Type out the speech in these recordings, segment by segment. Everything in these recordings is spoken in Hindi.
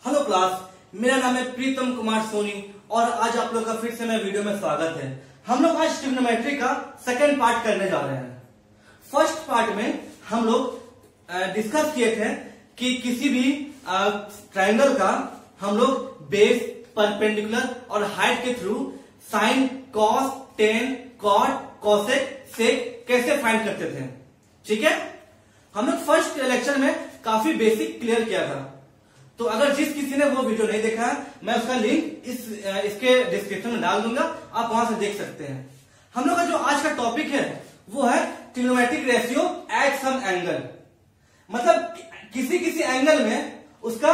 हेलो क्लास, मेरा नाम है प्रीतम कुमार सोनी और आज आप लोग का फिर से मैं वीडियो में स्वागत है। हम लोग आज ट्रिग्नोमेट्री का सेकंड पार्ट करने जा रहे हैं। फर्स्ट पार्ट में हम लोग डिस्कस किए थे कि किसी भी ट्रायंगल का हम लोग बेस, परपेंडिकुलर और हाइट के through sine, cos, tan, cot, cosec, sec कैसे फाइंड करते थे। ठीक है, हम लोग फर्स्ट लेक्चर में काफी बेसिक क्लियर किया था। तो अगर जिस किसी ने वो वीडियो नहीं देखा है, मैं उसका लिंक इसके डिस्क्रिप्शन में डाल दूंगा, आप वहां से देख सकते हैं। हम लोग का जो आज का टॉपिक है वो है trigonometric ratio at some angle. मतलब किसी किसी एंगल में उसका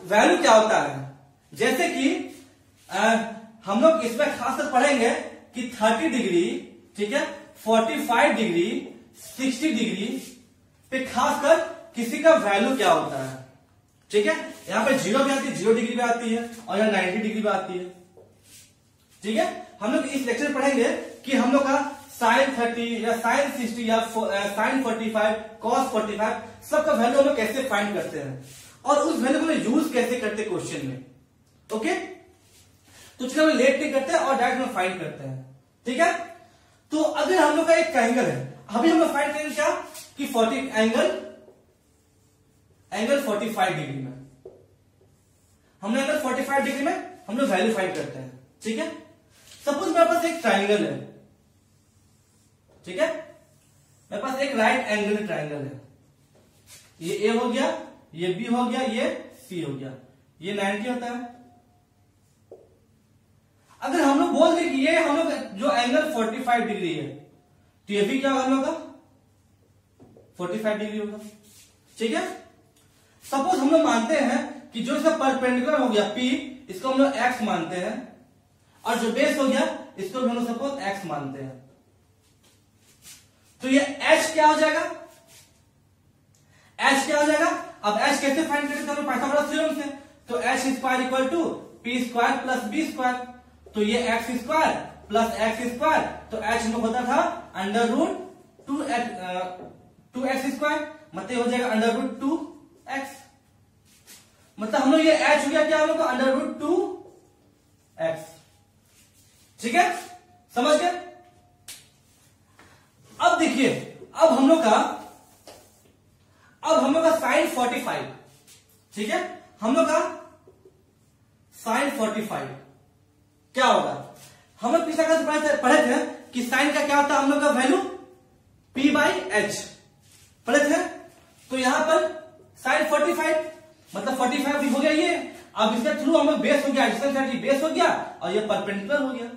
वैल्यू क्या होता है। जैसे कि हम लोग इसमें खासकर पढ़ेंगे कि 30 डिग्री, ठीक है, 45 डिग्री, 60 डिग्री पे खासकर किसी का वैल्यू क्या होता है। ठीक है, यहाँ पे 0 भी आती है, 0 डिग्री भी आती है और यहाँ 90 डिग्री भी आती है। ठीक है, हम लोग इस लेक्चर पढ़ेंगे कि हम लोग का साइन 30 या साइन 60 या साइन 45, कॉस 45 सबका वैल्यू हम लोग कैसे फाइंड करते हैं और उस वैल्यू को यूज कैसे करते हैं क्वेश्चन में। ओके, तो चलो लेट नहीं करते और डायरेक्ट में फाइंड करते हैं। ठीक है, तो अगर हम लोग का एक ट्रायंगल है, अभी हम लोग फाइंड करेंगे क्या कि 40 एंगल 45 डिग्री में हमने एंगल 45 डिग्री में हम लोग वैल्यू फाइंड करते हैं। ठीक है, सपोज मेरे पास एक ट्रायंगल है। ठीक है, मेरे पास एक राइट एंगल ट्रायंगल है। ये ए हो गया, ये बी हो गया, ये सी हो गया, ये 90 होता है। अगर हम लोग बोल दें कि ये हम लोग जो एंगल 45 डिग्री है, तो ये भी क्या होगा हम लोग का 45 डिग्री होगा। ठीक है, सपोज हम लोग मानते हैं कि जो इसका परपेंडिकुलर हो गया P, इसको हम लोग x मानते हैं और जो बेस हो गया इसको हम लोग सपोज x मानते हैं। तो ये h क्या हो जाएगा, h क्या हो जाएगा। अब h कैसे फाइंड करें, तो पाइथागोरस थ्योरम से। तो h square equal to p square plus b square. तो ये x square plus x square, तो h हम लोग होता था अंडर रूट 2x स्क्वायर, मतलब हो जाएगा अंडर रूट 2x। मतलब हम लोग ये h हो गया क्या हम लोग अंडर रूट 2x। ठीक है, समझ गए। अब देखिए, अब हम लोग का साइन 45। ठीक है, हम लोग का साइन 45 क्या होगा। हम लोग पिछला क्लास पढ़े थे कि साइन का क्या होता है हम लोग का वैल्यू p/h पढ़े थे। तो यहां पर साइन 45 मतलब 45 भी हो गया ये। अब इसके थ्रू हम लोग बेस हो गया, बेस हो गया और ये परपेंडिकुलर हो गया।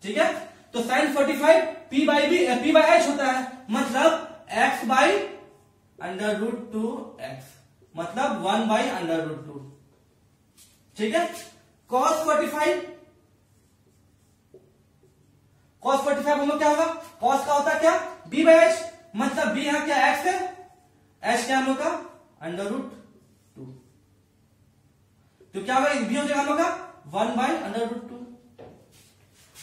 ठीक है, तो साइन 45 p/h होता है, मतलब x by under root 2x, मतलब 1/√2। ठीक है, cos 45 हम लोग क्या होगा, cos का होता है क्या b/h, मतलब b यहां क्या x है, h क्या हम लोग का अंडर रूट 2। तो क्या होगा, b हो जाएगा हम लोग का 1/√2।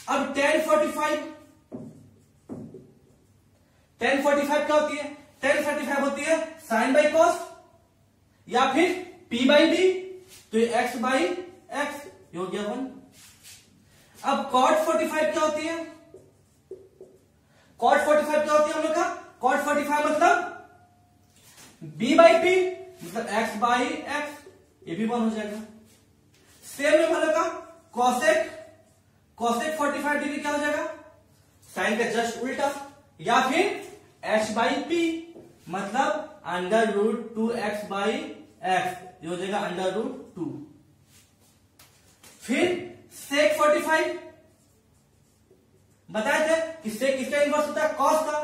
अब tan 45 क्या होती है, tan 45 होती है साइन बाई कॉस या फिर p/d, तो ये x/x हो गया 1। अब cot 45 क्या होती है, cot 45 क्या होती है हम लोग का, cot 45 मतलब b/p, मतलब x/x, ये भी 1 हो जाएगा। सेम हम लोग का cosec 45 डिग्री क्या हो जाएगा, साइन का जस्ट उल्टा, या फिर h/p मतलब अंडर रूट 2x/x, ये हो जाएगा अंडर रूट 2। फिर sec 45 बताए थे कि sec किसका इनवर्स होता है, cos का,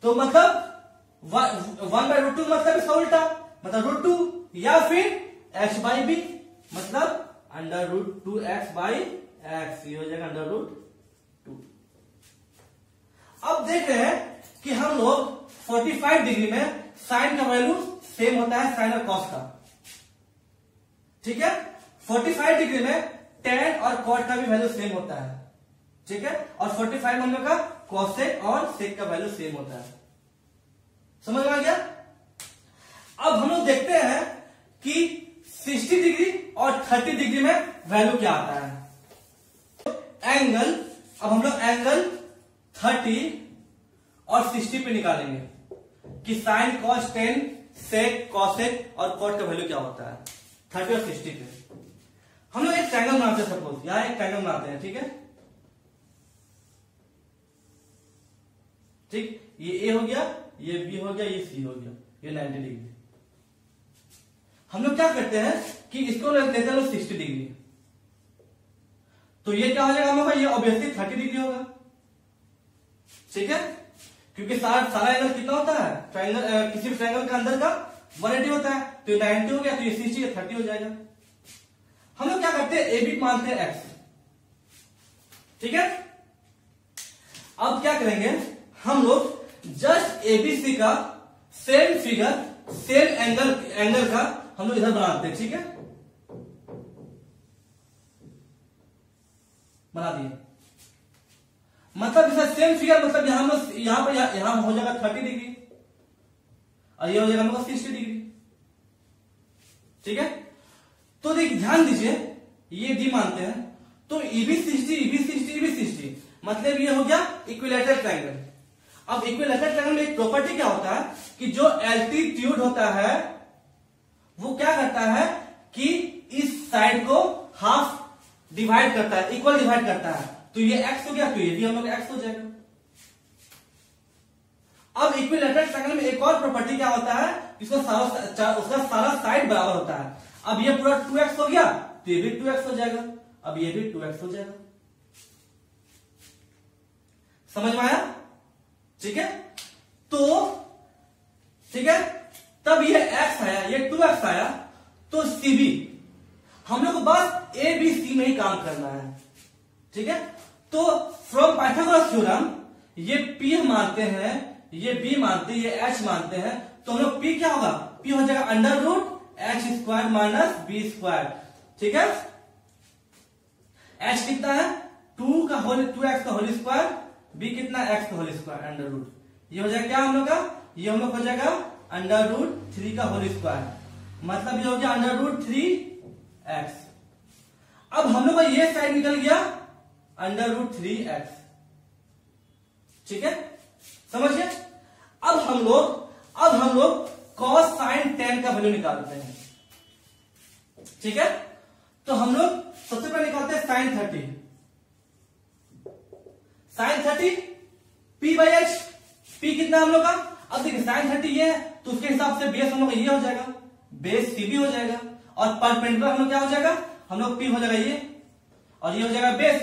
तो मतलब 1/√2 मतलब इसका उल्टा, मतलब √2, या फिर h/b मतलब अंडर रूट 2x/x, ये हो जाएगा अंडर रूट 2। अब देख रहे हैं कि हम लोग 45 डिग्री में साइन का वैल्यू सेम होता है साइन और कॉस का। ठीक है, 45 डिग्री में tan और cot का भी वैल्यू सेम होता है। ठीक है, और 45 हम लोग का cosec और sec का वैल्यू सेम होता है। समझ में आ गया। अब हम लोग देखते हैं कि 60 डिग्री और 30 डिग्री में वैल्यू क्या आता है। एंगल, अब हम लोग एंगल 30 और 60 पे निकालेंगे कि साइन कॉस 10 सेक कॉसेक और कॉट का वैल्यू क्या होता है 30 और 60 पे। हम लोग एक ट्रायंगल बनाते हैं, सपोज यहां एक ट्रायंगल बनाते हैं, ठीक है। ठीक, ये ए हो गया, ये बी हो गया, ये सी हो गया, ये 90 डिग्री। हम लोग क्या करते हैं कि इसको लेते हैं 60 डिग्री, तो ये क्या हो जाएगा हम लोग का, ये ऑब्वियसली 30 डिग्री होगा, ठीक है, क्योंकि सारा एंगल कितना होता है ट्रायंगल, किसी भी ट्रायंगल का अंदर का 180 होता है, तो ये 90 हो गया, तो ये 60 या 30 हो जाएगा। हम लोग क्या करते हैं, ए बी मानते हैं एक्स, ठीक है। अब क्या करेंगे हम लोग, जस्ट एबीसी का सेम फिगर, सेम एंगल का हम लोग इधर बनाते हैं, ठीक है, बना दिए। मतलब इसका सेम फिगर, मतलब यहां हो जाएगा 30 डिग्री और ये हो जाएगा हम लोग 60 डिग्री, ठीक है। तो देखिए ध्यान दीजिए, ये डी मानते हैं, तो ईबी 60 ईबी 60 ईबी 60, मतलब ये हो गया इक्विलैटरल ट्रायंगल। अब इक्विलैटरल ट्रायंगल में एक प्रॉपर्टी क्या होता है कि जो एल्टीट्यूड होता है वो क्या करता है कि इस साइड को हाफ डिवाइड करता है, इक्वल डिवाइड करता है, तो ये एक्स हो गया, तो ये भी हम लोग एक्स हो जाएगा। अब इक्विलैटरल ट्रायंगल में एक और प्रॉपर्टी क्या होता है, उसका सारा साइड बराबर होता है। अब ये पूरा 2x हो गया, तो ये भी 2x हो जाएगा, अब ये भी 2x हो जाएगा। समझ में आया, ठीक है। तो ठीक है, तब ये x आया, ये 2x आया, तो CB हम लोग को बस ABC में ही काम करना है, ठीक है। तो फ्रॉम पाइथागोरस थ्योरम ये P मानते हैं, ये B मानते हैं, ये H मानते हैं, तो हम लोग P क्या होगा, P हो जाएगा under root H square minus B square, ठीक है। H कितना है 2x का होल स्क्वायर, B कितना x का होल स्क्वायर अंडर रूट, ये हो जाएगा क्या हम लोग का, ये हम लोग हो जाएगा अंडर रूट 3 का होल स्क्वायर, मतलब ये हो गया अंडर रूट 3x। अब हम लोग का ये साइड निकल गया अंडर रूट 3x, ठीक है, समझिए। अब हम लोग कॉस साइन 10 का वैल्यू निकालते हैं, ठीक है। तो हम लोग सबसे पहले निकालते हैं sine 30, sine 30 P by h, P कितना हम लोग का, अब देखिए साइन 30 ये है, तो उसके हिसाब से बेस हम लोग का ये हो जाएगा, बेस CB हो जाएगा, और परपेंडिकुलर हम लोग क्या हो जाएगा, हम लोग P हो जाएगा ये, और ये हो जाएगा बेस,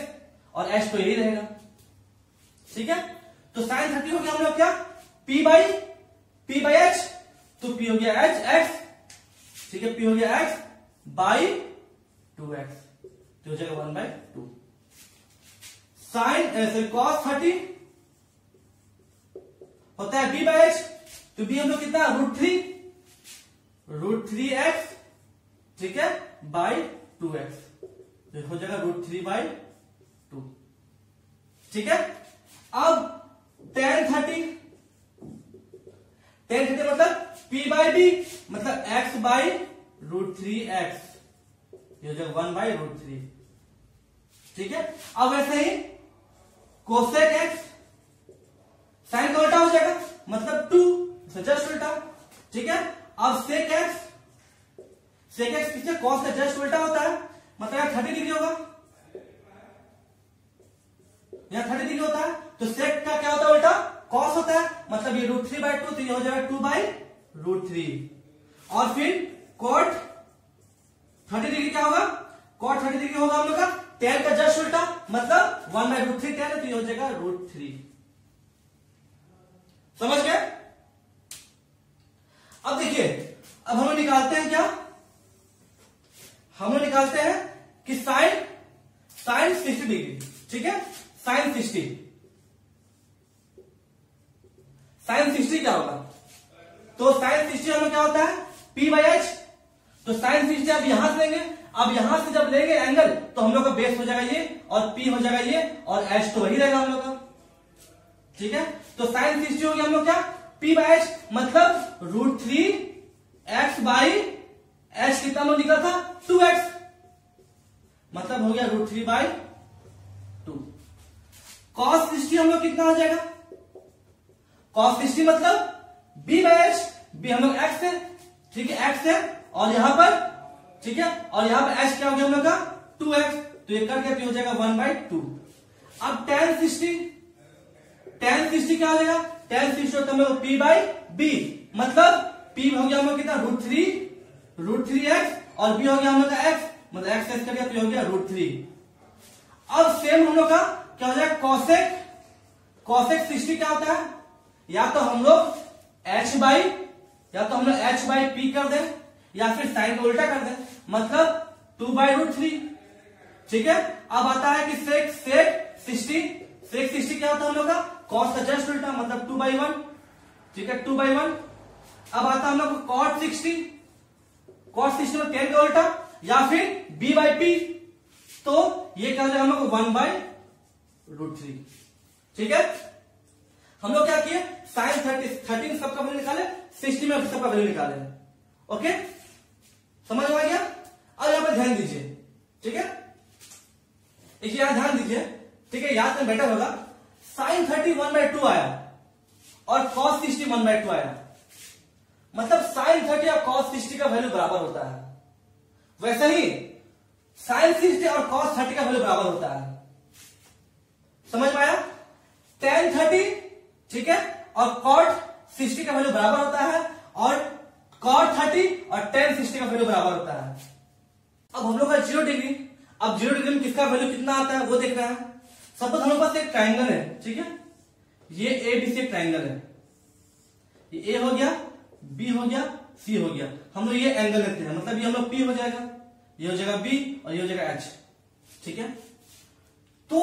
और H तो यही रहेगा, ठीक है। तो साइन 30 हो गया हम लोग क्या, P बाई एच, तो P हो गया H, ठीक है, P हो गया X बाई 2x, तो हो जाएगा 1/2। साइन कॉस 30 होता है B बाई एच, तो B हम लोग कितना रूट 3x, ठीक है, बाई 2x, तो हो जाएगा रूट 3/2, ठीक है। अब tan 30 मतलब P बाई B, मतलब x बाई रूट 3x, ये हो जाएगा 1/√3, ठीक है। अब वैसे ही कोसेक x, साइन का उल्टा हो जाएगा, मतलब 2 जस्ट उल्टा, ठीक है। अब सेक x किससे, कॉस का जस्ट उल्टा होता है, मतलब 30 डिग्री होगा, यहां 30 डिग्री होता है, तो सेक का क्या होता है उल्टा, कॉस होता है, मतलब ये रूट 3/2, तो ये हो जाएगा 2/√3, और फिर कॉट 30 डिग्री क्या होगा, कॉट 30 डिग्री होगा हम लोग का tan का जस्ट उल्टा, मतलब 1/√3 tan है, तो ये हो जाएगा √3। समझ गए। अब देखिए, अब हम लोग निकालते हैं क्या, हम लोग निकालते हैं कि साइन 60 डिग्री, ठीक है, साइन 60 क्या होगा, तो साइन 60 हम लोग क्या होता है P बाई एच, तो साइन 60 अब यहां से लेंगे, अब यहां से जब लेंगे एंगल, तो हम लोग का बेस हो जाएगा ये, और P हो जाएगा ये, और H तो वही रहेगा हम लोग का, ठीक है। तो साइन 60 हो गया हम लोग क्या P बाई एच, मतलब √3x बाई एच कितना हम लोग निकला था 2x, मतलब हो गया √3/2। cos 60 हम लोग कितना हो जाएगा, cos 60 मतलब b/h, b हम लोग x है, ठीक है x है, और यहां पर ठीक है, और यहां पर h क्या हो गया हम लोग का 2x, तो ये कट गया तो हो जाएगा 1/2। अब tan 60 क्या हो जाएगा, tan 60 होता है हम लोग p/b, मतलब p हो गया हम लोग कितना √3x, और b हो गया हम लोग का x, मतलब x कट गया तो हो गया √3। अब सेम हम लोग का क्या हो जाएगा cosec 60 क्या होता है, या तो हम लोग h/p कर दें, या फिर साइन को उल्टा कर दें, मतलब 2/√3, ठीक है। अब आता है कि sec 60 क्या होता है हम लोग का cos का जस्ट उल्टा, मतलब 2/1, ठीक है 2/1। अब आता है हम लोग cot 60 में 10 का उल्टा, या फिर b/p, तो ये क्या हो जाएगा हम लोग 1/√3, ठीक है। हम लोग क्या किए, साइन 13 सबका वैल्यू निकाले, 60 में सबका वैल्यू निकाले, ओके, समझ में आ गया। अब यहां पर ध्यान दीजिए, ठीक है, देखिए यहां ध्यान दीजिए, ठीक है, याद में बेटर होगा। साइन 30 1/2 आया और cos 60 1/2 आया, मतलब साइन 30 और cos 60 का वैल्यू बराबर होता है, वैसे ही साइन 60 और cos 30 का वैल्यू बराबर होता है, समझ में आया। tan 30, ठीक है, और cot 60 का वैल्यू बराबर होता है, और cot 30 और tan 60 का वैल्यू बराबर होता है। अब हम लोग का 0 डिग्री, अब 0 डिग्री में किसका वैल्यू कितना आता है वो देख रहे हैं। सपोज हम लोग पास एक ट्राइंगल है, ठीक है, ये ABC एक ट्राइंगल है, ये A हो गया, B हो गया, C हो गया, हम लोग ये एंगल लेते हैं, मतलब ये हम लोग P हो जाएगा, ये हो जाएगा B और ये हो जाएगा H, ठीक है। तो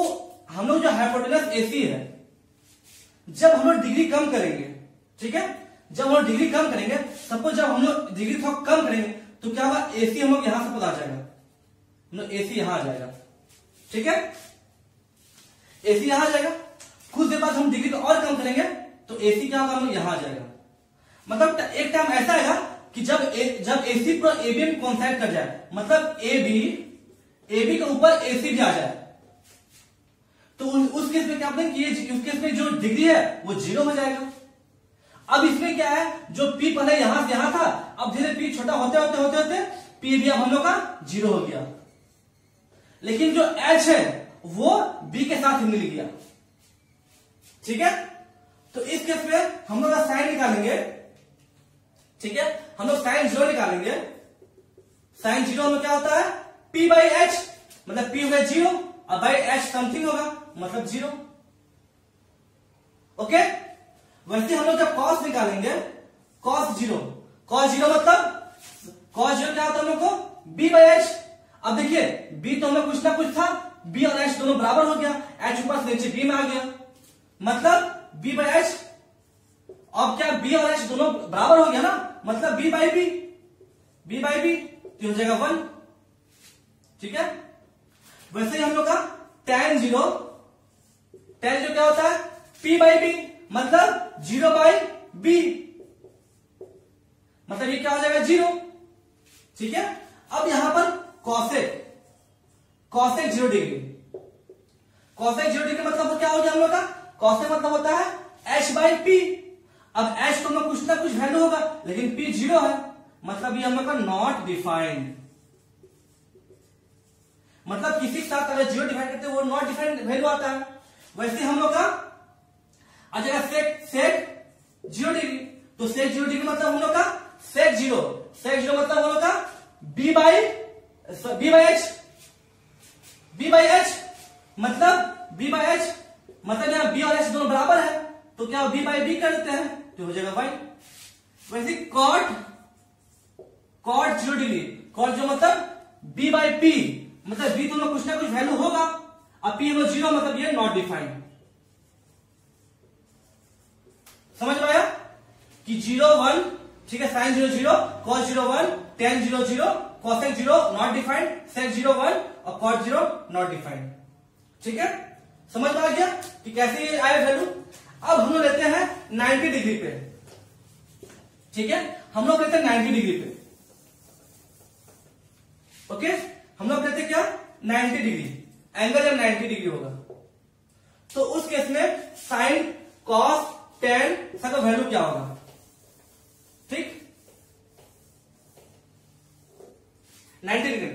हम लोग जो हाइपोटेनस AC है, जब हम लोग डिग्री कम करेंगे, ठीक है, जब हम लोग डिग्री कम करेंगे, सपोज जब हम लोग डिग्री थोड़ा कम करेंगे तो क्या होगा, AC हम लोग यहां से पता जाएगा, हम लोग AC यहां आ जाएगा, ठीक है, AC यहां आ जाएगा। कुछ देर बाद हम डिग्री को और कम करेंगे तो AC क्या होगा, हम लोग यहां आ जाएगा, मतलब एक टाइम ऐसा आएगा कि जब AC पूरा AB में कॉन्सैक्ट कर जाए, मतलब AB के ऊपर AC भी आ जाए, तो उस केस में क्या बोलेंगे कि उस केस में जो डिग्री है वो 0 हो जाएगा। अब इसमें क्या है, जो P पहले यहां से यहां था, अब धीरे P छोटा होते होते P भी अब हम लोग का 0 हो गया, लेकिन जो H है वो B के साथ मिल गया, ठीक है। तो इस केस में हम लोग साइन निकालेंगे, ठीक है, हम लोग साइन 0 निकालेंगे। साइन 0 में क्या होता है, P/H, मतलब P हो गया 0 और बाई H समथिंग होगा, मतलब 0, ओके। वैसे हम लोग जब cos निकालेंगे, cos 0 मतलब cos 0 क्या होता है हम लोग को B/H। अब देखिए B तो हम लोग कुछ ना कुछ था, B और H दोनों बराबर हो गया, H ऊपर से नीचे B में आ गया, मतलब B/H। अब क्या B और H दोनों बराबर हो गया ना, मतलब B/B तो हो जाएगा 1, ठीक है। वैसे ही हम लोग का tan 0 क्या होता है P/B, मतलब 0/B, मतलब ये क्या हो जाएगा 0, ठीक है। अब यहां पर cosec 0 डिग्री, मतलब क्या हो गया हम लोग का, cosec मतलब होता है H/P। अब H तो कुछ ना कुछ वैल्यू होगा, लेकिन P 0 है, मतलब ये हम लोग का नॉट डिफाइंड, मतलब किसी के साथ अगर 0 डिफाइन करते हैं वो नॉट डिफाइंड वैल्यू आता है। वैसे हम लोग का आ जाएगा सेक 0 डिग्री, तो सेक 0 डिग्री मतलब हम लोग का सेक 0 मतलब हम लोग का B/H, मतलब यहाँ B और H दोनों बराबर है, तो क्या B/B कर देते हैं तो हो जाएगा y। वैसे cot 0 डिग्री, cot जो मतलब B/P, मतलब B दोनों कुछ ना कुछ वैल्यू होगा, अब P 0 मतलब ये नॉट डिफाइंड। समझ में आया कि 0 1, ठीक है, sign 0 0, cos 0 1, tan 0 0, cosec 0 not defined, sec 0 1 और cot 0 नॉट डिफाइंड, ठीक है। समझ में आ गया कि कैसे ये आया वैल्यू। अब हम लोग लेते हैं 90 डिग्री पे, ठीक है, हम लोग लेते हैं 90 डिग्री पे। ओके, हम लोग कहते हैं क्या 90 डिग्री, एंगल जब 90 डिग्री होगा तो उस केस में साइन कॉस टेन सबका वैल्यू क्या होगा, ठीक 90 डिग्री।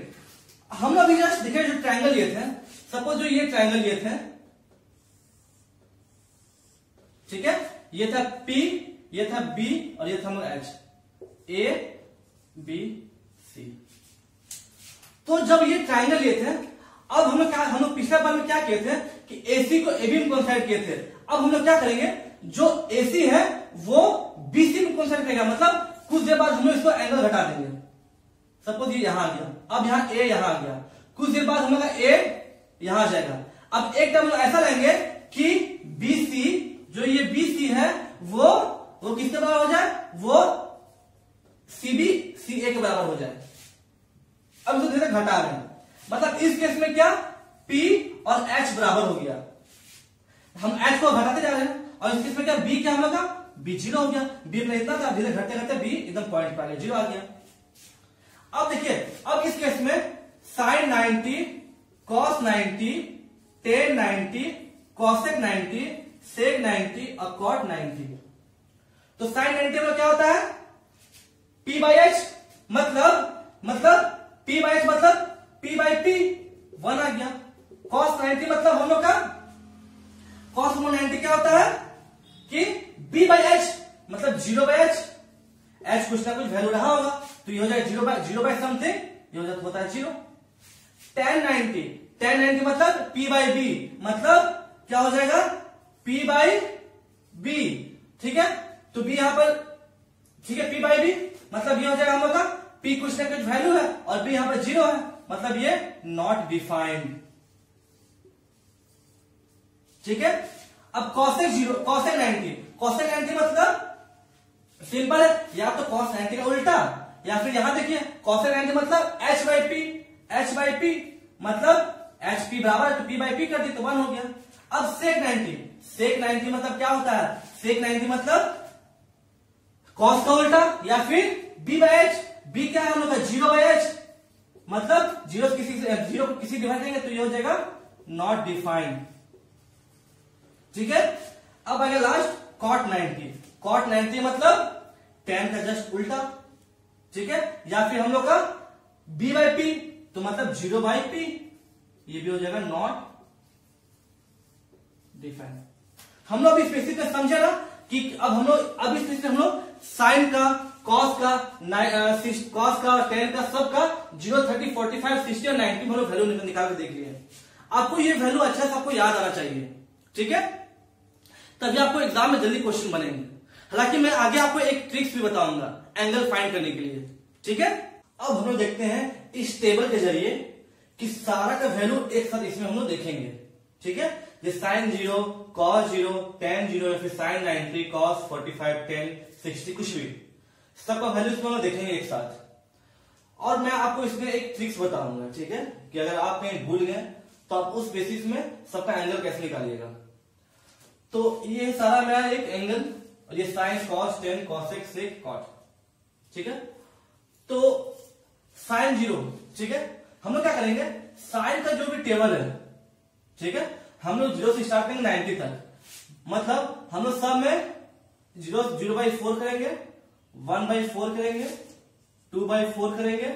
हम लोग अभी जस्ट देखे जो ट्रायंगल लिए थे, सपोज जो ये ट्रायंगल लिए थे, ठीक है, ये था P, ये था B और ये था H, A B C। तो जब ये ट्रायंगल लिए थे, अब हम लोग पिछले बार में क्या किए थे कि AC को AB में कोइंसाइड किए थे। अब हम लोग क्या करेंगे, जो AC है वो BC में कोइंसाइड करेगा, मतलब कुछ देर बाद हम लोग इसको एंगल घटा देंगे। सपोज ये यहां आ गया, अब यहाँ A यहां आ गया, कुछ देर बाद हम लोग A यहां आ जाएगा। अब एक टाइम ऐसा लेंगे कि BC, जो ये BC है वो किसके बराबर हो जाए, वो CB CA के बराबर हो जाए। अब इसको धीरे घटा रहे हैं, मतलब इस केस में क्या P और H बराबर हो गया, हम H को घटाते जा रहे हैं, और इस केस में क्या B क्या हम लोग का B 0 हो गया, B अपना इतना था, धीरे घटते घटते B एकदम पॉइंट पर आ गया, 0 आ गया। अब देखिए, अब इस केस में साइन 90 कॉस 90 टेन 90 कॉसेक 90 सेक 90 और कॉट 90। तो साइन 90 में क्या होता है P बाई H, मतलब P बाई H मतलब P बाई P 1 आ गया। कॉस 90 मतलब हम लोग का कॉस 90 क्या होता है कि B बाई H मतलब 0 बाई H, H कुछ ना कुछ वैल्यू रहा होगा तो ये हो जाएगा 0 बाई समथिंग, ये होता है 0। tan 90 मतलब P बाई B, मतलब क्या हो जाएगा P बाई B, ठीक है। तो B यहां पर, ठीक है, P बाई B मतलब ये हो जाएगा हम लोग का P कुछ ना कुछ वैल्यू है और B यहां पर 0 है, मतलब ये नॉट डिफाइंड, ठीक है। अब cosec 90 मतलब सिंपल है, या तो cos 90 का उल्टा, या फिर यहां देखिए cosec 90 मतलब h बाई p मतलब h p बराबर है, तो p बाई p कर दी तो 1 हो गया। अब sec 90 मतलब क्या होता है, sec 90 मतलब cos का उल्टा, या फिर b बाई h, b क्या है हम लोग का 0 बाई h, मतलब 0 को किसी डिवाइड करेंगे तो ये हो जाएगा नॉट डिफाइंड, ठीक है। अब आगे लास्ट cot 90 मतलब tan का जस्ट उल्टा, ठीक है, या फिर हम लोग का b बाई p तो मतलब 0 बाई p, ये भी हो जाएगा नॉट डिफाइंड। हम लोग इस बेसिस में समझे ना कि अब इस बेसिस में हम लोग साइन का, कॉस का, टेन का, सब का 0 30 45 60 और 90 हम लोग वैल्यू निकाल के देख लिए। आपको ये वैल्यू अच्छा से आपको याद आना चाहिए, ठीक है, तभी आपको एग्जाम में जल्दी क्वेश्चन बनेंगे। हालांकि मैं आगे आपको एक ट्रिक्स भी बताऊंगा एंगल फाइंड करने के लिए, ठीक है। अब हम लोग देखते हैं इस टेबल के जरिए कि सारा का वैल्यू एक साथ इसमें हम लोग देखेंगे, ठीक है। जैसे साइन 0 कॉस 0 टेन 0 या फिर साइन 90 कॉस 45 10 60 कुछ भी सबका वैल्यू इसमें हम लोग देखेंगे एक साथ। और मैं आपको इसमें एक ट्रिक्स बताऊंगा, ठीक है, कि अगर आप कहीं भूल गए तो आप उस बेसिस में सबका एंगल कैसे निकालिएगा। तो ये सारा मेरा एक एंगल, और ये sine cos tan cosec sec cot, ठीक है। तो साइन 0, ठीक है, हम लोग क्या करेंगे, साइन का जो भी टेबल है, ठीक है, हम लोग 0 से स्टार्ट करेंगे 90 तक, मतलब हम लोग सब में 0 बाई 4 करेंगे, 1 बाई 4 करेंगे, 2 बाई 4 करेंगे,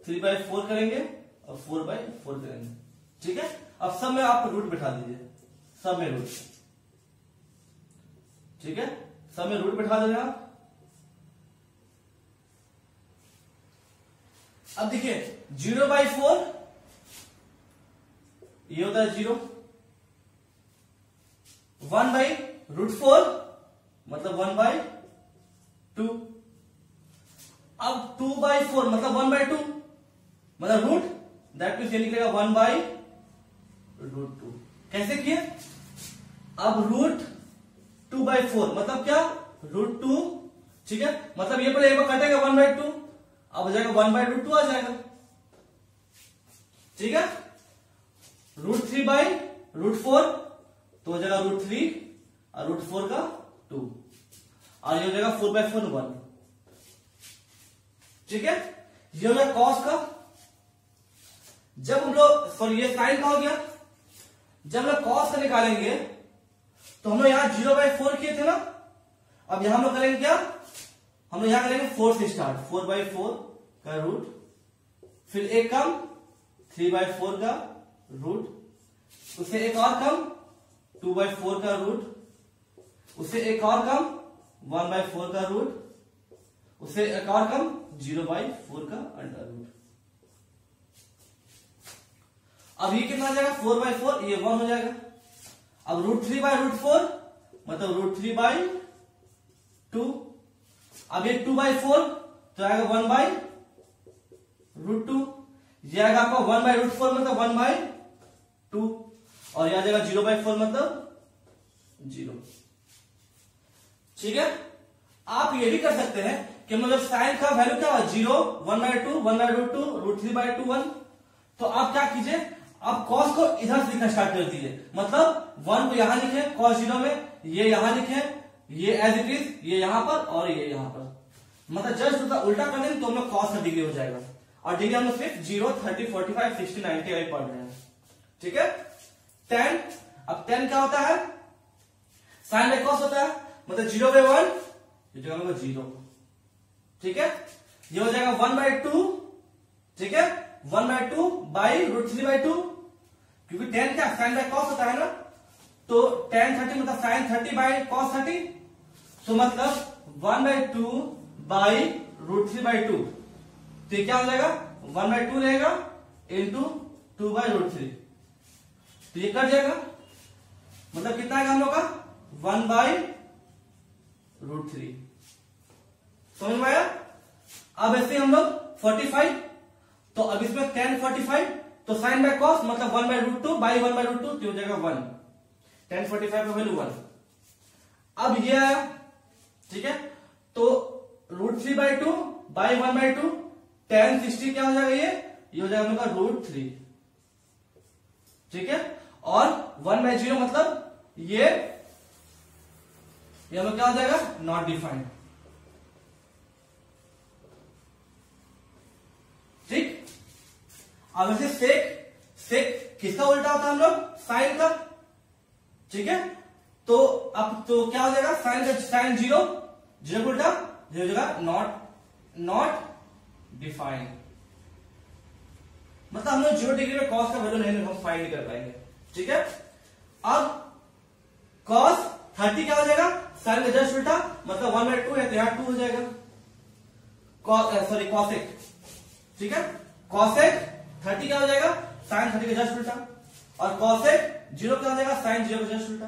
3 बाई 4 करेंगे और 4 बाई 4 करेंगे, ठीक है। अब सब में आप रूट बैठा दीजिए, सब में रूट, ठीक है, सब में रूट बैठा देंगे आप। अब देखिए 0 बाई 4 ये होता है 0, 1 बाई रूट 4 मतलब 1 बाई 2, अब 2 बाई 4 मतलब 1 बाई 2 मतलब रूट, दैट मीन्स ये निकलेगा 1 बाई रूट 2। कैसे किए, अब रूट 2 बाई 4 मतलब क्या रूट 2, ठीक है, मतलब ये पहले एक बार कटेगा 1 बाई 2, अब हो जाएगा 1 बाई रूट 2 आ जाएगा, ठीक है। रूट 3 बाई रूट 4 तो हो जाएगा रूट 3 और रूट 4 का 2 और ये हो जाएगा 4 बाई 4 1, ठीक है। ये हो जाएगा कॉस का, जब हम लोग सॉरी ये साइन का हो गया, जब हम लोग कॉस का निकालेंगे तो हम लोग यहाँ 0/4 किए थे ना, अब यहां हम लोग करेंगे क्या, हम लोग यहां करेंगे 4 से स्टार्ट, 4/4 का रूट, फिर एक कम 3/4 का रूट, उससे एक और कम 2/4 का रूट, उससे एक और कम 1/4 का रूट, उससे एक और कम 0/4 का अंडर रूट। अब ये कितना आ जाएगा 4/4, ये 1 हो जाएगा। अब √3/√4 मतलब √3/2। अब ये 2/4 तो आएगा 1/√2, ये आएगा आपका 1/√4 मतलब 1/2, और यह आ जाएगा 0/4 मतलब 0। ठीक है, आप ये भी कर सकते हैं कि मतलब साइन का वैल्यू क्या हुआ 0, 1/2, 1/√2, √3/2, 1। तो आप क्या कीजिए, आप कॉस को इधर से लिखना स्टार्ट कर दीजिए, मतलब 1 को यहां लिखे कॉस 0 में, ये यहां लिखे, ये एज इट इज, ये यहां पर और ये यहां पर, मतलब जस्ट उल्टा कर देंगे तो हम लोग कॉस का डिग्री हो जाएगा। और डिग्री हम लोग सिर्फ 0, 30, 45, 60, 90 वाली पढ़ रहे हैं। ठीक है, 10, अब 10 क्या होता है, साइन बाय कॉस होता है, मतलब 0/1, ये जो होगा 0। ठीक है, ये हो जाएगा 1/2। ठीक है, 1/2 बाई √3/2, क्योंकि 10 क्या साइन बाय कॉस होता है ना, तो tan 30 मतलब साइन 30 बाई कॉस 30, तो मतलब 1/2 बाई √3/2, तो ये क्या हो जाएगा 1/2 रहेगा इंटू 2/√3, तो ये कट जाएगा, मतलब कितना आएगा हम लोग का 1/√3। समझ में आया। अब ऐसे हम लोग 45, तो अब इसमें tan 45, तो साइन बाय कॉस मतलब 1/√2 बाई 1/√2, तो हो जाएगा 1, tan 45 का वैल्यू 1। अब ये आया, ठीक है, तो √3/2 बाई 1/2, tan 60 क्या हो जाएगा, ये हो जाएगा हम लोग का √3। ठीक है, और 1/0 मतलब ये हम लोग क्या हो जाएगा नॉट डिफाइंड। ठीक, अब ऐसे सेक किसका उल्टा होता है हम लोग, साइन का। ठीक है, तो अब तो क्या हो जाएगा साइन 0 का उल्टा 0 जगह नॉट डिफाइंड, मतलब हम लोग 0 डिग्री में कॉस का वैल्यू नहीं हम फाइंड नहीं कर पाएंगे। ठीक है, अब कॉस 30 क्या हो जाएगा, साइन का जस्ट उल्टा, मतलब 1/2 है तो यहां 2 हो जाएगा, सॉरी कॉसेक। ठीक है, कॉसेक 30 क्या हो जाएगा, साइन 30 का जस्ट उल्टा, और कॉसेक 0 क्या हो जाएगा, साइन 0 का जस्ट उल्टा।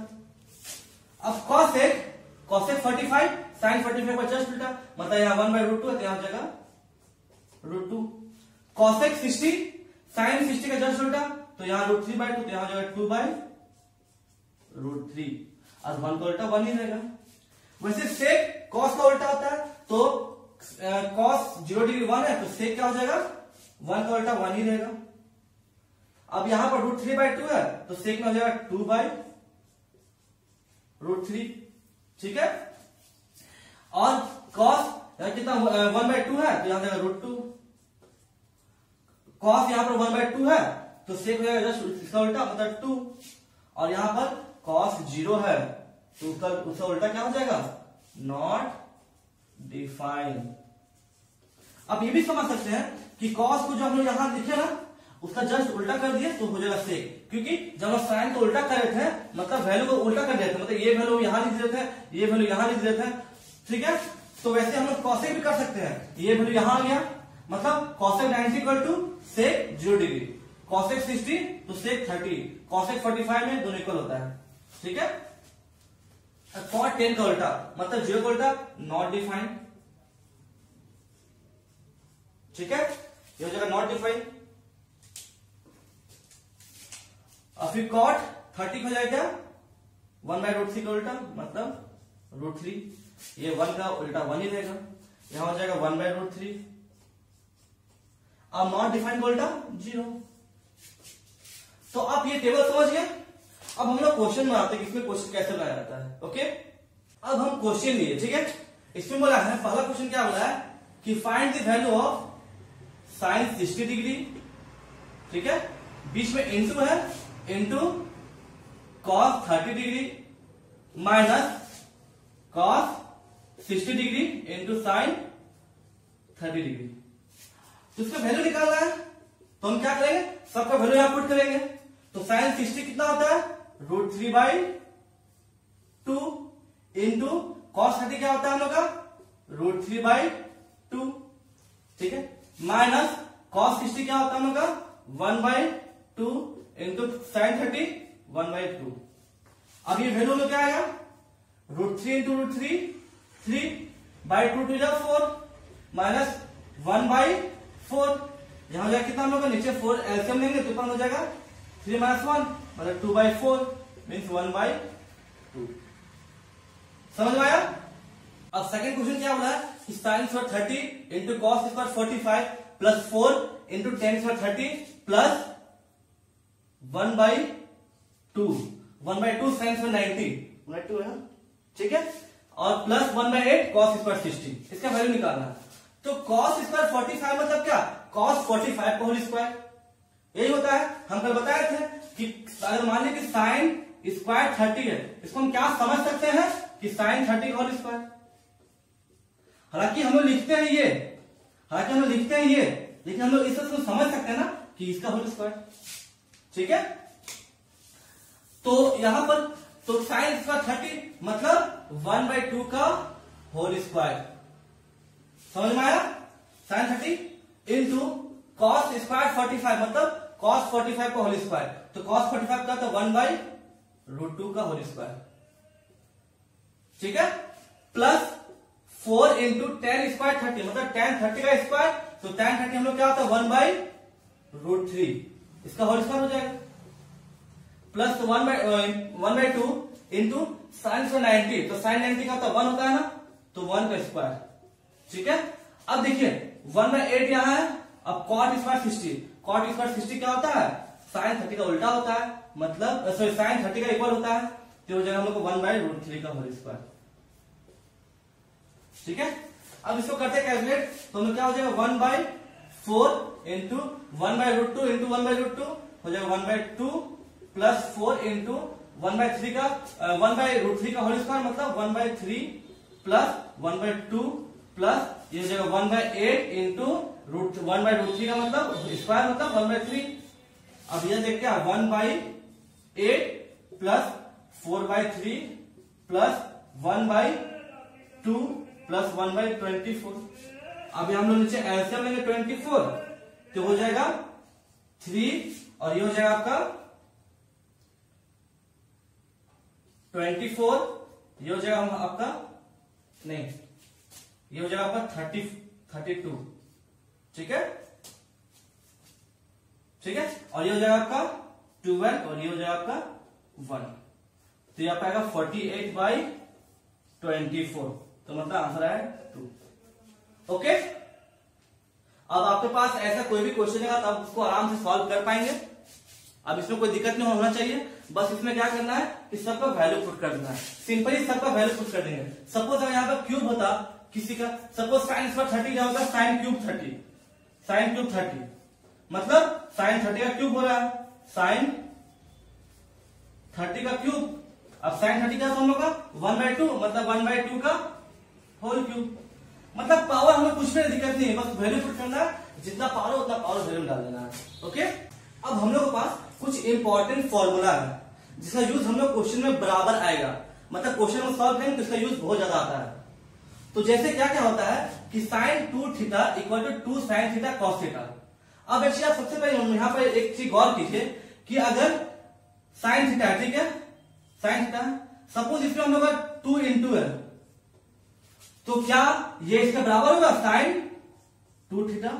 अब कॉसेक 45, साइन 45 का जस्ट उल्टा, मतलब यहां 1/√2 है तो यहां हो जाएगा √2। कॉसेक 60, साइन 60 का जस्ट उल्टा, तो यहां √3/2, तो यहां हो जाएगा 2/√3, और 1 का उल्टा 1 ही रहेगा। वैसे सेक कॉस का उल्टा होता है, तो कॉस 0 डिग्री 1 है, तो सेक क्या हो जाएगा 1 का उल्टा 1 ही रहेगा। अब यहां पर √3/2 है, तो सेक में हो जाएगा 2/√3। ठीक है, और कॉस कितना 1/2 है, तो यहां जाएगा √2। कॉस यहां पर 1/2 है, तो सेक हो जाएगा जस्ट इसका उल्टा मतलब 2, और यहां पर कॉस 0 है, तो उसका उल्टा क्या हो जाएगा नॉट डिफाइंड। अब ये भी समझ सकते हैं कि कॉस को जो हम लोग यहां लिखे ना, उसका जस्ट उल्टा कर दिए तो हो जाएगा सेक, क्योंकि जब हम साइन को उल्टा कर रहे थे मतलब वैल्यू को उल्टा कर देते, मतलब ये वैल्यू यहां लिख देते हैं, ये वैल्यू यहां लिख देते हैं। ठीक है, तो वैसे हम लोग कॉसेक भी कर सकते हैं, ये वैल्यू यहां आ गया, मतलब cosec 90 equal to sec 0 degree, cosec 60 तो सेक 30, कॉसेक 45 में दोनों इक्वल होता है। ठीक है, कॉट 10 का उल्टा मतलब 0 का उल्टा नॉट डिफाइंड। ठीक है, ये हो जाएगा नॉट डिफाइंड। और फिर कॉट 30 हो जाएगा 1/√3 का उल्टा मतलब √3, ये 1 का उल्टा 1 ही रहेगा, यहां हो जाएगा 1/√3। अब नॉट डिफाइंड का उल्टा 0। तो आप ये टेबल समझ गए। अब हम लोग क्वेश्चन बनाते हैं, इसमें क्वेश्चन कैसे बनाया जाता है। ओके, अब हम क्वेश्चन लिए। ठीक है, इसमें बोला है पहला क्वेश्चन क्या बोला है कि find the value of sine 60 degree ठीक है, बीच में इंटू है, into cos 30 degree minus cos 60 degree into sine 30 degree. तो इसका वैल्यू निकालना है, तो हम क्या करेंगे, सबका वैल्यू यहां पुट करेंगे। तो साइन 60 कितना होता है, √3/2 इंटू कॉस 30 क्या होता है हम लोग का, √3/2, ठीक है, माइनस कॉस 60 क्या होता है हम लोग का, 1/2 इंटू साइन 30 1/2। अब ये वैल्यू में क्या आएगा, √3 इंटू √3, 3/2 2 जा 4 माइनस 1/4, यहां हो जाएगा कितना हम लोग का, नीचे 4 एलसीएम लेंगे तो कितना हो जाएगा, 3 - 1 मतलब 2/4 मीन्स 1/2। समझ में आया। अब सेकंड क्वेश्चन क्या बोला है कि sine square 30 into cos square 45 plus 4 into ten square 30 plus 1/2 sine square 90 है, ठीक है, और प्लस 1/8 कॉस स्क्वायर 60, इसका वैल्यू निकालना है। तो कॉस स्क्वायर 45 मतलब क्या, कॉस 45 का होल स्क्वायर, यही होता है। हम कल बताए थे कि अगर मान लीजिए कि साइन स्क्वायर 30 है, इसको हम क्या समझ सकते हैं कि साइन 30 का होल स्क्वायर। हालांकि हम लोग लिखते हैं ये, लेकिन हम लोग इससे समझ सकते हैं ना कि इसका होल स्क्वायर, ठीक है। तो यहां पर तो साइन स्क्वायर 30 मतलब 1/2 का होल स्क्वायर, समझ में आया। साइन 30 इंटू कॉस स्क्वायर 45 मतलब कॉस 45 का होल स्क्वायर, तो कॉस 45 का तो 1/√2 का होल स्क्वायर, ठीक है, प्लस 4 इंटू टेन स्क्वायर 30 मतलब टेन 30 का स्क्वायर, तो टेन 30 हम लोग क्या होता है 1/√3, इसका होल स्क्वायर हो जाएगा, प्लस 1/2 इंटू साइन 90, तो साइन 90 का तो 1 होता है ना, तो 1 का स्क्वायर, ठीक है। अब देखिए 1/8 यहां है, अब कॉट स्क्वायर 60 क्या होता है, साइन 30 का उल्टा होता है, मतलब सॉरी साइन 30 का इक्वल होता है, तो हो जाएगा हम लोग को 1/√3 का होल स्क्वायर, ठीक है। अब इसको करते कैलकुलेट, तो हम लोग क्या हो जाएगा 1/4 इंटू 1/√2 इंटू 1/√2 हो जाएगा 1/2 प्लस 4 इंटू 1/3 का 1/√3 का होल स्क्वायर मतलब 1/3 प्लस 1/2 प्लस ये हो जाएगा 1/8 इंटू 1/√3 का मतलब स्क्वायर मतलब 1/3। अब ये देखते हैं 1/8 प्लस 4/3 प्लस 1/2 प्लस 1/24। अभी हम लोग नीचे एलसीएम लेंगे 24, तो हो जाएगा 3 और ये हो जाएगा आपका 24, ये हो जाएगा आपका नहीं, ये हो जाएगा आपका 32, ठीक है, और ये हो जाएगा आपका 12 और ये हो जाएगा आपका 1, तो ये आपका आएगा 48/24, तो मतलब आंसर है 2। ओके, अब आपके पास ऐसा कोई भी क्वेश्चन है तो आप उसको आराम से सॉल्व कर पाएंगे। अब इसमें कोई दिक्कत नहीं होना चाहिए, बस इसमें क्या करना है कि सबका वैल्यू पुट कर देना है, सिंपली सबका वैल्यू पुट कर देंगे। सपोज अगर यहाँ पर क्यूब होता किसी का, सपोज साइन स्क्वायर 30 क्या होगा, साइन क्यूब 30 मतलब साइन 30 का क्यूब हो रहा है, साइन 30 का क्यूब। अब साइन 30 का हम लोग का 1/2 मतलब 1/2 का होल क्यूब, मतलब पावर हमें कुछ में दिक्कत नहीं है, बस वैल्यू पुट करना है, जितना पावर उतना पावर वैल्यू डाल देना है। ओके, अब हम लोग के पास कुछ इंपॉर्टेंट फॉर्मूला है जिसका यूज हम लोग क्वेश्चन में बराबर आएगा, मतलब क्वेश्चन में सॉल्व करेंगे तो इसका यूज बहुत ज्यादा आता है। तो जैसे क्या क्या होता है कि sine 2 theta equal to 2 sine theta cos theta. अब एक्चुअली आप सबसे पहले यहाँ पर एक चीज गौर कीजिए कि अगर साइन थीटा, ठीक है, साइन थीटा, सपोज इसमें हम लोग का 2 इंटू है, तो क्या ये इसके बराबर होगा साइन 2 थीटा,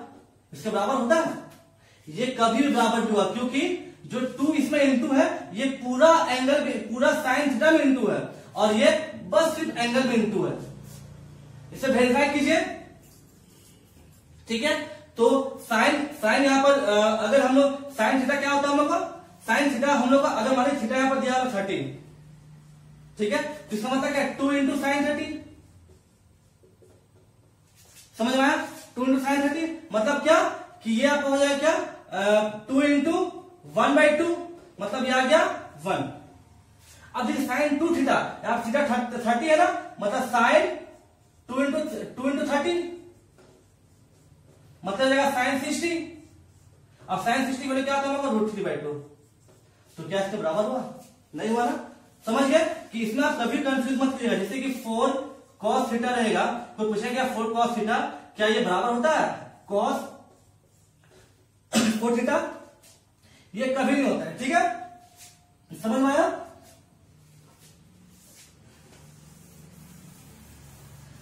इसके बराबर होता है? ये कभी भी बराबर नहीं हुआ, क्योंकि जो 2 इसमें इंटू है ये पूरा एंगल पूरा साइन थीटा में इंटू है, और ये बस सिर्फ एंगल में इंटू है। इसे वेरीफाई कीजिए, ठीक है। तो साइन यहां पर अगर हम लोग साइन थीटा क्या होता है हम लोग का, साइन थीटा हम लोग का अगर मान लीजिए थीटा यहां पर दिया है 30, ठीक है, तो इसका मतलब क्या 2 इंटू साइन 30, समझ में आया? 2 इंटू साइन 30 मतलब क्या कि ये आपका हो जाएगा क्या 2 इंटू 1/2 मतलब ये आ गया 1। अब देखिए साइन 2 थीटा, यहाँ थीटा 30 है ना, मतलब साइन 2 इंटू 30 मतलब जाएगा साइन 60। अब साइन 60 बोले क्या होगा √3/2। तो क्या इसके बराबर हुआ? नहीं हुआ ना। समझ गए कि इसमें आप कभी कंफ्यूज मत कीजिएगा। जैसे कि 4 cos थीटा रहेगा, कोई पूछेगा क्या 4 cos थीटा क्या ये बराबर होता है cos 4 थीटा? ये कभी नहीं होता है। ठीक है, समझ में आया?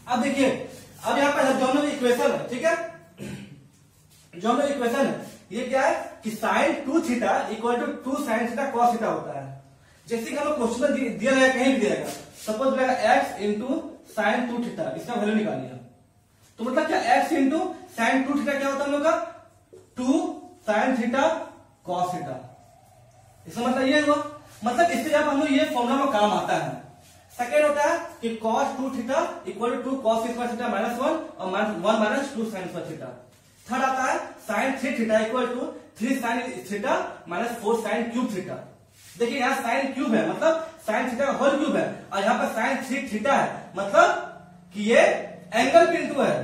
अब देखिए, अब यहां पर जो इक्वेशन है, ठीक है, जो इक्वेशन है ये क्या है कि sine 2 theta equal to 2 sine theta cos theta होता है। जैसे कि हम लोग क्वेश्चन में दिया रहेगा, कहीं भी दिया रहेगा, सपोज रहेगा x इंटू साइन 2 थीटा, इसका वैल्यू निकालिए। तो मतलब क्या x इंटू साइन 2 थीटा क्या होता है हम लोग का 2 साइन थीटा cos थीटा। इसका मतलब ये हुआ, मतलब इससे जब हम लोग ये फॉर्मूला में काम आता है। सेकेंड होता है कि cos 2 theta equal to 2 cos square theta -1 और 1 minus 2 sine square theta. Third आता है sine 3 theta equal to 3 sine theta minus 4 sine cube theta. देखिए यहाँ साइन क्यूब है मतलब साइन थीटा का होल क्यूब है, और यहाँ पर साइन 3 थीटा है मतलब कि ये एंगल पिंटू है।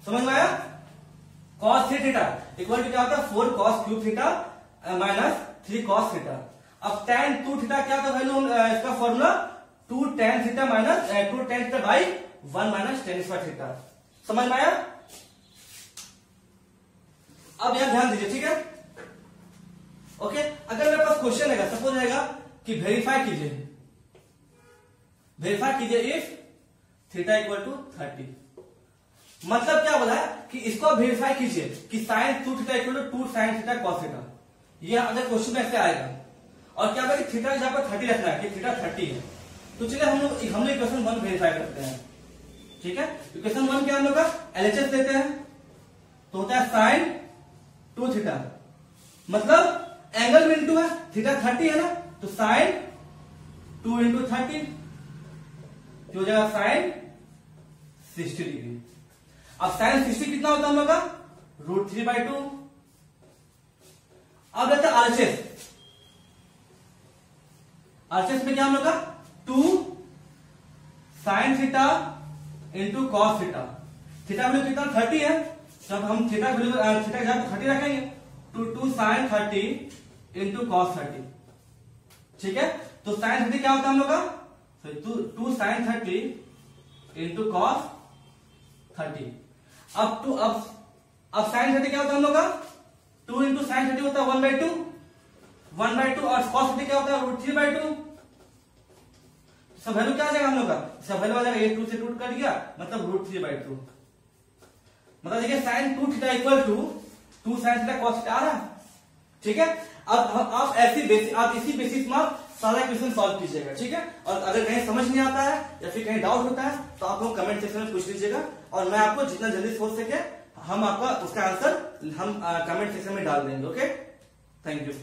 समझ में आया? cos 3 थीटा इक्वल टू क्या होता है 4 cos cube theta minus 3 cos theta. अब tan 2 थीटा क्या था वैल्यू इसका formula 2 tan theta minus 2 tan theta by 1 minus tan square theta. समझ में आया? अब यहां ध्यान दीजिए, ठीक है, ओके। अगर मेरे पास क्वेश्चन रहेगा, सपोज रहेगा कि वेरीफाई कीजिए इफ थीटा इक्वल टू 30, मतलब क्या बोला है कि इसको वेरीफाई कीजिए कि sine 2 theta equal to 2 sine theta cos theta. ये अगर क्वेश्चन में ऐसे आएगा और क्या बोला कि थीटा जहां पर 30 रखना है कि थीटा 30 है, तो चलिए हम लोग इक्वेशन 1 वेरीफाई करते हैं। ठीक है, इक्वेशन 1 क्या हम लोग का एलएचएस लेते हैं, तो होता है साइन 2 थीटा मतलब एंगल में इंटू है, थीटा 30 है ना, तो साइन 2 इंटू 30 हो जाएगा साइन 60 डिग्री। अब साइन 60 कितना होता है हम लोग का √3/2। अब रहता है आरएचएस। आरएचएस में क्या हम लोग का 2 sine theta into cos theta. Theta value कितना 30 है, जब हम थीटा वैल्यू थीटा जहां 30 रखेंगे तो 2 साइन 30 इंटू कॉस 30। ठीक है, तो साइन 30 क्या होता है हम लोग का 2 साइन 30 इंटू कॉस 30। अब साइन 30 क्या होता है हम लोग का 2 इंटू साइन 30 होता है 1/2 और कॉस 30 क्या होता है √3/2। सब वैल्यू क्या आ जाएगा हम लोग का, सब वैल्यू आ जाएगा, ये 2 से रूट कर दिया मतलब √3/2। मतलब देखिए sine 2 theta equal to 2 sine theta cos theta आ रहा है। ठीक है, अब आप इसी बेसिस में सारा इक्वेशन सॉल्व कीजिएगा। ठीक है, और अगर कहीं समझ नहीं आता है या फिर कहीं डाउट होता है तो आप लोग कमेंट सेक्शन में पूछ लीजिएगा, और मैं आपको जितना जल्दी हो सके हम आपका उसका आंसर हम कमेंट सेक्शन में डाल देंगे। Okay, thank you.